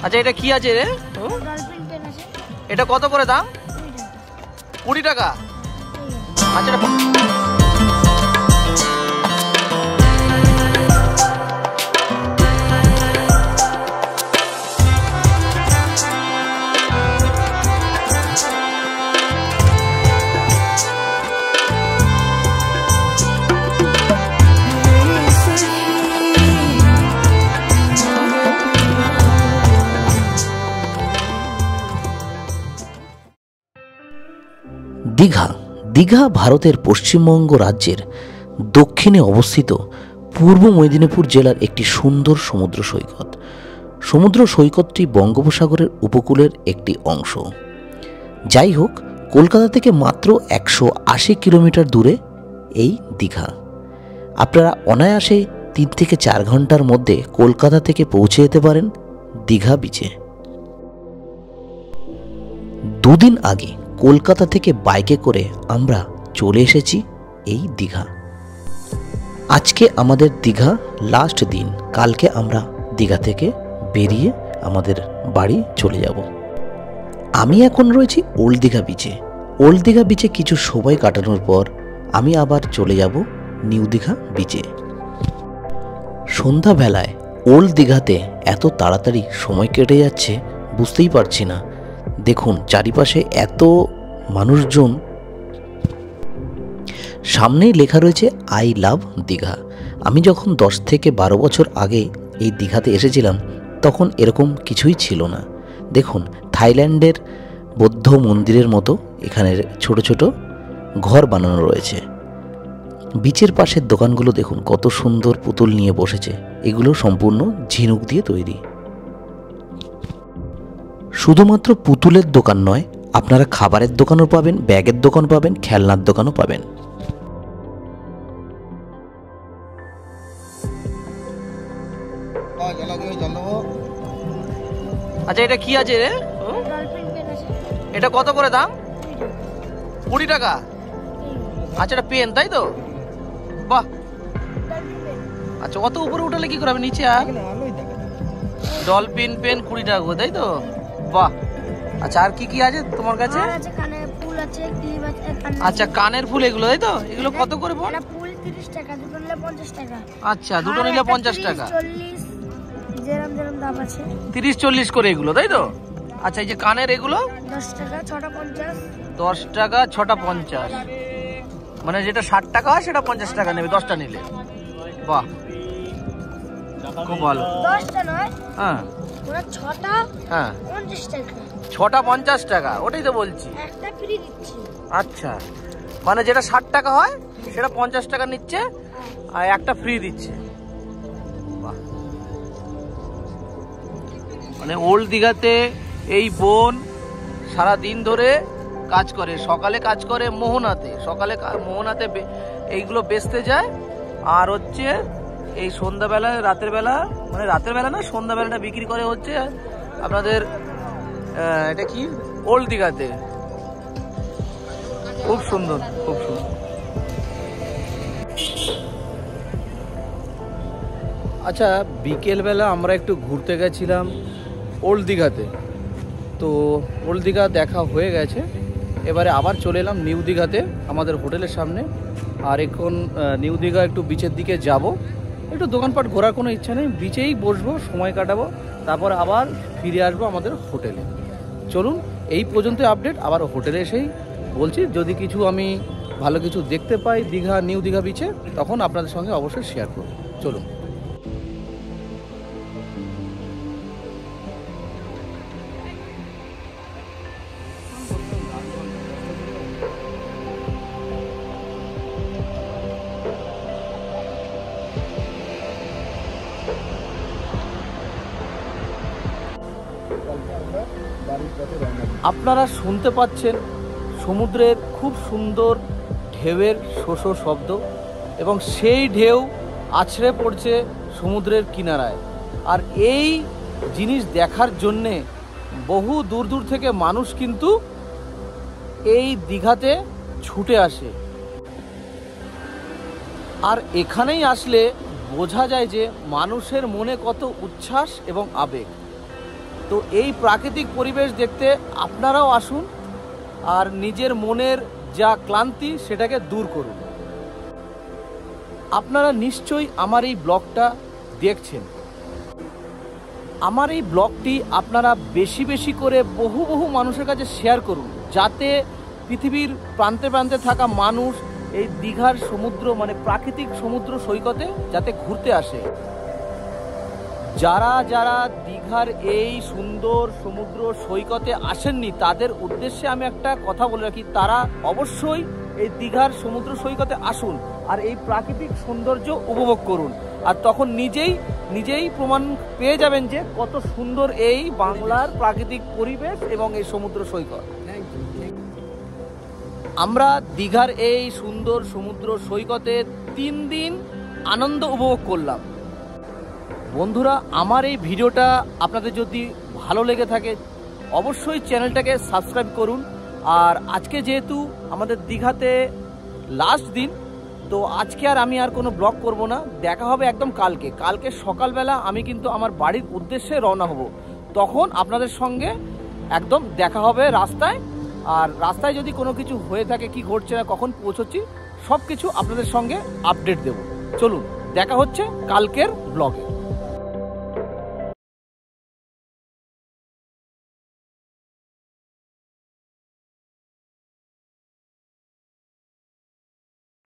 আচ্ছা এটা কি আছে রে? এটা কত করে দাম? 20 টাকা। আচ্ছা দীঘা দীঘা ভারতের পশ্চিমবঙ্গ রাজ্যের দক্ষিণে অবস্থিত পূর্ব মেদিনীপুর জেলার একটি সুন্দর সমুদ্র সৈকত। সমুদ্র সৈকতটি বঙ্গোপসাগরের উপকূলের একটি অংশ। যাই হোক, কলকাতা থেকে মাত্র 180 কিলোমিটার দূরে এই দীঘা। আপনারা অনায়াসে 3 থেকে 4 ঘন্টার মধ্যে কলকাতা থেকে পৌঁছে যেতে পারেন দীঘা বিচে। 2 দিন আগে কলকাতা থেকে বাইকে করে আমরা চলে এসেছি এই দীঘা। আজকে আমাদের দীঘা লাস্ট দিন। কালকে আমরা দীঘা থেকে বেরিয়ে আমাদের বাড়ি চলে যাব। আমি এখন রয়েছি ওল্ড দীঘা বিচে। ওল্ড দীঘা বিচে কিছু সময় কাটানোর পর আমি আবার চলে যাব নিউ দীঘা বিচে। সন্ধ্যাবেলায় ওল্ড দীঘাতে এত তাড়াতাড়ি সময় কেটে যাচ্ছে বুঝতেই পারছি না। দেখুন চারিপাশে এত মানুষজন। সামনেই লেখা রয়েছে আই লাভ দীঘা। আমি যখন 10 থেকে 12 বছর আগে এই দীঘাতে এসেছিলাম তখন এরকম কিছুই ছিল না। দেখুন থাইল্যান্ডের বৌদ্ধ মন্দিরের মতো এখানে ছোট ছোট ঘর বানানো রয়েছে। বিচের পাশের দোকানগুলো দেখুন কত সুন্দর পুতুল নিয়ে বসেছে। এগুলো সম্পূর্ণ ঝিনুক দিয়ে তৈরি। শুধুমাত্র পুতুলের দোকান নয়, আপনারা খাবারের দোকানও পাবেন, ব্যাগের দোকান পাবেন, খেলনার দোকানও পাবেন। আচ্ছা এটা কি আছে রে? এটা কত করে দাম? 20 টাকা। আচ্ছা এটা পেন তাই তো? বাহ। আচ্ছা অত উপরে উঠালে কি করে? আমি নিচে ডলফিন পেন 20 টাকা করে তাই তো? বাহ। আচ্ছা আর কি কি আছে তোমার কাছে? আচ্ছা কানের ফুল এগুলো তাই তো? এগুলো কত করে? 30 টাকা, দুটো নিলে 50 টাকা। আচ্ছা দুটো নিলে 50 টাকা। 30-40 করে এগুলো তাই তো? আচ্ছা এই যে কানের এগুলো 10 টাকা, 6টা 50। 10 টাকা 6টা 50। মানে যেটা 60 টাকা হয় সেটা 50 টাকা নেবে 10টা নিলে। বাহ খুব ভালো। 10টা নয়, হ্যাঁ ওরা 6টা, হ্যাঁ 50 টাকা। 6টা 50 টাকা, ওটাই তো বলছি। একটা ফ্রি দিচ্ছি। আচ্ছা মানে যেটা 60 টাকা হয় সেটা 50 টাকা নিচ্ছে আর একটা ফ্রি দিচ্ছে। বাহ। মানে ওল্ড দীঘাতে এই বোন সারা দিন ধরে কাজ করে। সকালে কাজ করে মোহনাতে, সকালে মোহনাতে এইগুলো বেচতে যায়। আর হচ্ছে এই সন্ধ্যাবেলা রাতের বেলা, মানে রাতের বেলা না সন্ধ্যাবেলাটা বিক্রি করে হচ্ছে আপনাদের এটা কি ওল্ড দীঘাতে। খুব সুন্দর খুব সুন্দর। আচ্ছা বিকেলবেলা আমরা একটু ঘুরতে গেছিলাম ওল্ড দীঘাতে। তো ওল্ড দীঘা দেখা হয়ে গেছে, এবারে আবার চলে এলাম নিউ দীঘাতে আমাদের হোটেলের সামনে। আর এখন নিউ দীঘা একটু বিচের দিকে যাব। একটু দোকানপাট ঘোরার কোনো ইচ্ছা নেই, বিচেই বসবো, সময় কাটাবো, তারপর আবার ফিরে আসবো আমাদের হোটেলে। চলুন এই পর্যন্ত আপডেট। আবার হোটেলে এসেই বলছি, যদি কিছু আমি ভালো কিছু দেখতে পাই দীঘা নিউ দীঘা বিচে তখন আপনাদের সঙ্গে অবশ্যই শেয়ার করব। চলুন। আপনারা শুনতে পাচ্ছেন সমুদ্রের খুব সুন্দর ঢেউয়ের শোষো শব্দ, এবং সেই ঢেউ আছড়ে পড়ছে সমুদ্রের কিনারায়। আর এই জিনিস দেখার জন্যে বহু দূর দূর থেকে মানুষ কিন্তু এই দীঘাতে ছুটে আসে। আর এখানেই আসলে বোঝা যায় যে মানুষের মনে কত উচ্ছ্বাস এবং আবেগ। তো এই প্রাকৃতিক পরিবেশ দেখতে আপনারাও আসুন আর নিজের মনের যা ক্লান্তি সেটাকে দূর করুন। আপনারা নিশ্চয়ই আমার এই ব্লগটা দেখছেন। আমার এই ব্লগটি আপনারা বেশি বেশি করে বহু বহু মানুষের কাছে শেয়ার করুন, যাতে পৃথিবীর প্রান্তে প্রান্তে থাকা মানুষ এই দীঘার সমুদ্র মানে প্রাকৃতিক সমুদ্র সৈকতে যাতে ঘুরতে আসে। যারা যারা দীঘার এই সুন্দর সমুদ্র সৈকতে আসেননি তাদের উদ্দেশ্যে আমি একটা কথা বলে রাখি, তারা অবশ্যই এই দীঘার সমুদ্র সৈকতে আসুন আর এই প্রাকৃতিক সৌন্দর্য উপভোগ করুন। আর তখন নিজেই প্রমাণ পেয়ে যাবেন যে কত সুন্দর এই বাংলার প্রাকৃতিক পরিবেশ এবং এই সমুদ্র সৈকত। আমরা দীঘার এই সুন্দর সমুদ্র সৈকতে 3 দিন আনন্দ উপভোগ করলাম। বন্ধুরা, আমার এই ভিডিওটা আপনাদের যদি ভালো লেগে থাকে অবশ্যই চ্যানেলটাকে সাবস্ক্রাইব করুন। আর আজকে যেহেতু আমাদের দীঘাতে লাস্ট দিন, তো আজকে আমি আর কোনো ব্লগ করব না। দেখা হবে একদম কালকে সকালবেলা আমি কিন্তু আমার বাড়ির উদ্দেশ্যে রওনা হব। তখন আপনাদের সঙ্গে একদম দেখা হবে রাস্তায়। আর রাস্তায় যদি কোনো কিছু হয়ে থাকে, কি ঘটছে না, কখন পৌঁছচ্ছি, সব কিছু আপনাদের সঙ্গে আপডেট দেব। চলুন, দেখা হচ্ছে কালকের ব্লগে।